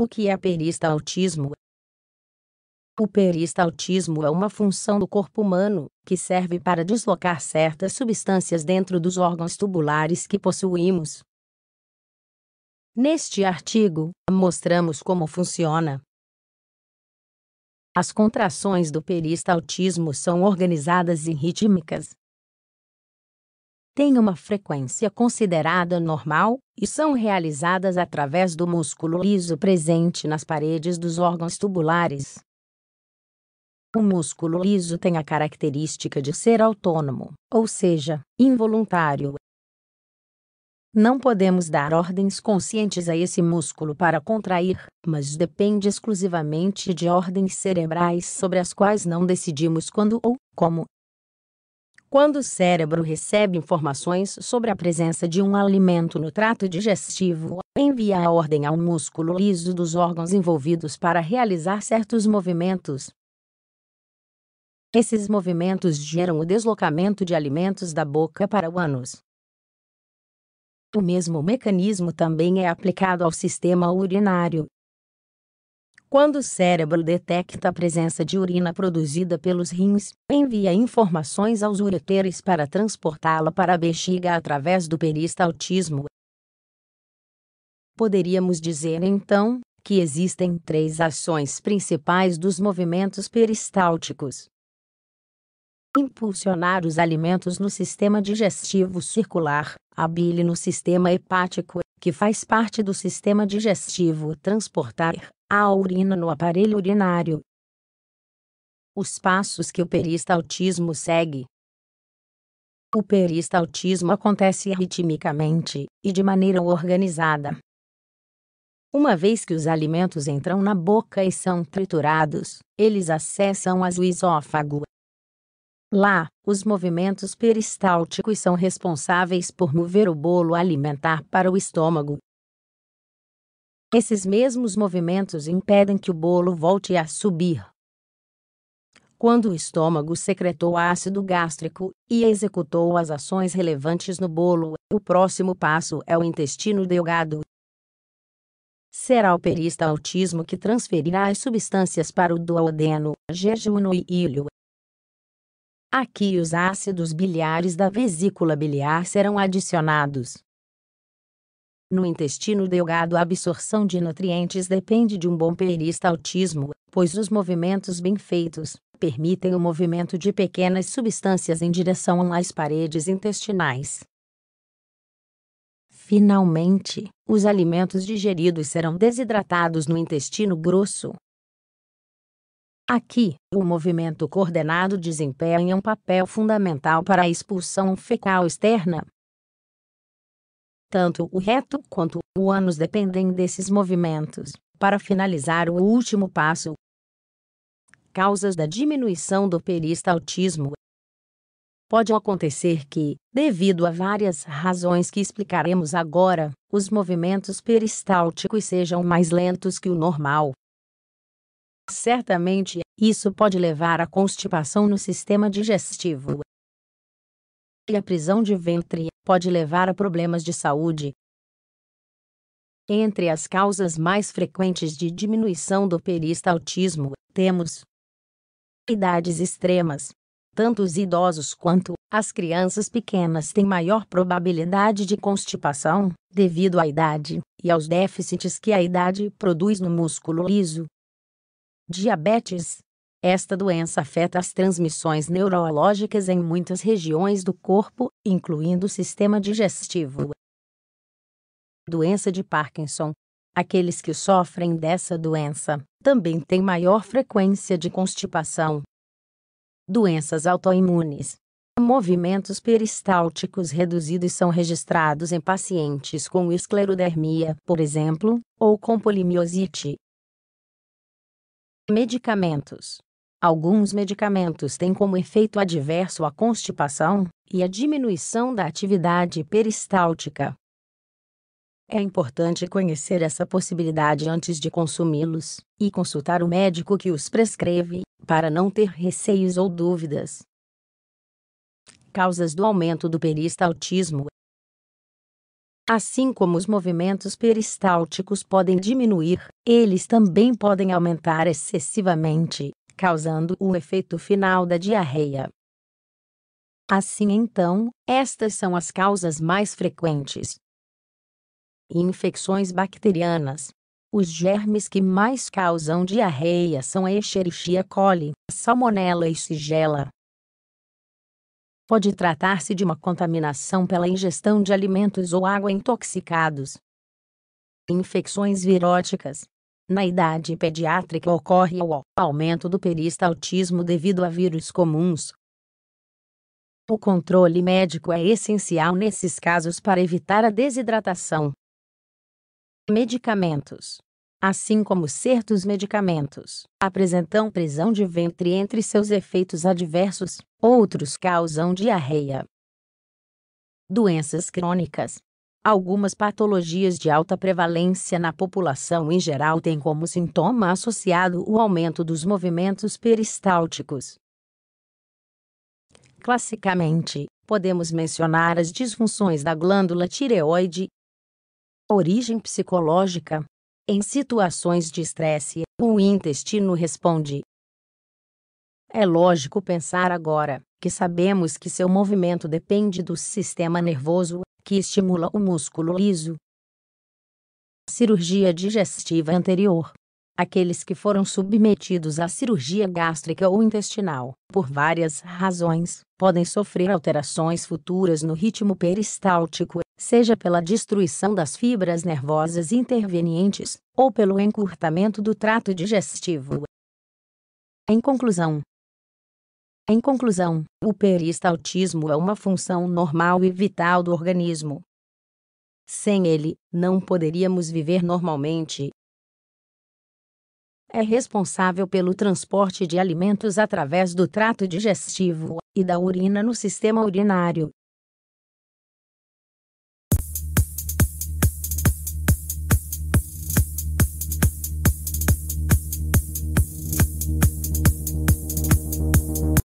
O que é peristaltismo? O peristaltismo é uma função do corpo humano, que serve para deslocar certas substâncias dentro dos órgãos tubulares que possuímos. Neste artigo, mostramos como funciona. As contrações do peristaltismo são organizadas e rítmicas. Têm uma frequência considerada normal, e são realizadas através do músculo liso presente nas paredes dos órgãos tubulares. O músculo liso tem a característica de ser autônomo, ou seja, involuntário. Não podemos dar ordens conscientes a esse músculo para contrair, mas depende exclusivamente de ordens cerebrais sobre as quais não decidimos quando ou como. Quando o cérebro recebe informações sobre a presença de um alimento no trato digestivo, envia a ordem ao músculo liso dos órgãos envolvidos para realizar certos movimentos. Esses movimentos geram o deslocamento de alimentos da boca para o ânus. O mesmo mecanismo também é aplicado ao sistema urinário. Quando o cérebro detecta a presença de urina produzida pelos rins, envia informações aos ureteres para transportá-la para a bexiga através do peristaltismo. Poderíamos dizer então que existem três ações principais dos movimentos peristálticos: impulsionar os alimentos no sistema digestivo circular, a bile no sistema hepático, que faz parte do sistema digestivo, transportar a urina no aparelho urinário. Os passos que o peristaltismo segue. O peristaltismo acontece ritmicamente e de maneira organizada. Uma vez que os alimentos entram na boca e são triturados, eles acessam o esôfago. Lá, os movimentos peristálticos são responsáveis por mover o bolo alimentar para o estômago. Esses mesmos movimentos impedem que o bolo volte a subir. Quando o estômago secretou ácido gástrico e executou as ações relevantes no bolo, o próximo passo é o intestino delgado. Será o peristaltismo que transferirá as substâncias para o duodeno, jejum e ilho. Aqui os ácidos biliares da vesícula biliar serão adicionados. No intestino delgado, a absorção de nutrientes depende de um bom peristaltismo, pois os movimentos bem feitos permitem o movimento de pequenas substâncias em direção às paredes intestinais. Finalmente, os alimentos digeridos serão desidratados no intestino grosso. Aqui, o movimento coordenado desempenha um papel fundamental para a expulsão fecal externa. Tanto o reto quanto o ânus dependem desses movimentos. Para finalizar o último passo. Causas da diminuição do peristaltismo. Pode acontecer que, devido a várias razões que explicaremos agora, os movimentos peristálticos sejam mais lentos que o normal. Certamente, isso pode levar à constipação no sistema digestivo. E a prisão de ventre pode levar a problemas de saúde. Entre as causas mais frequentes de diminuição do peristaltismo, temos idades extremas. Tanto os idosos quanto as crianças pequenas têm maior probabilidade de constipação, devido à idade e aos déficits que a idade produz no músculo liso. Diabetes. Esta doença afeta as transmissões neurológicas em muitas regiões do corpo, incluindo o sistema digestivo. Doença de Parkinson. Aqueles que sofrem dessa doença também têm maior frequência de constipação. Doenças autoimunes. Movimentos peristálticos reduzidos são registrados em pacientes com esclerodermia, por exemplo, ou com polimiosite. Medicamentos. Alguns medicamentos têm como efeito adverso a constipação e a diminuição da atividade peristáltica. É importante conhecer essa possibilidade antes de consumi-los e consultar o médico que os prescreve, para não ter receios ou dúvidas. Causas do aumento do peristaltismo. Assim como os movimentos peristálticos podem diminuir, eles também podem aumentar excessivamente, causando o efeito final da diarreia. Assim então, estas são as causas mais frequentes. Infecções bacterianas. Os germes que mais causam diarreia são a Escherichia coli, Salmonella e Shigella. Pode tratar-se de uma contaminação pela ingestão de alimentos ou água intoxicados. Infecções viróticas. Na idade pediátrica ocorre o aumento do peristaltismo devido a vírus comuns. O controle médico é essencial nesses casos para evitar a desidratação. Medicamentos. Assim como certos medicamentos apresentam prisão de ventre entre seus efeitos adversos, outros causam diarreia. Doenças crônicas. Algumas patologias de alta prevalência na população em geral têm como sintoma associado o aumento dos movimentos peristálticos. Classicamente, podemos mencionar as disfunções da glândula tireoide. Origem psicológica. Em situações de estresse, o intestino responde. É lógico pensar agora que sabemos que seu movimento depende do sistema nervoso, que estimula o músculo liso. Cirurgia digestiva anterior. Aqueles que foram submetidos à cirurgia gástrica ou intestinal, por várias razões, podem sofrer alterações futuras no ritmo peristáltico, seja pela destruição das fibras nervosas intervenientes, ou pelo encurtamento do trato digestivo. Em conclusão, o peristaltismo é uma função normal e vital do organismo. Sem ele, não poderíamos viver normalmente. É responsável pelo transporte de alimentos através do trato digestivo e da urina no sistema urinário,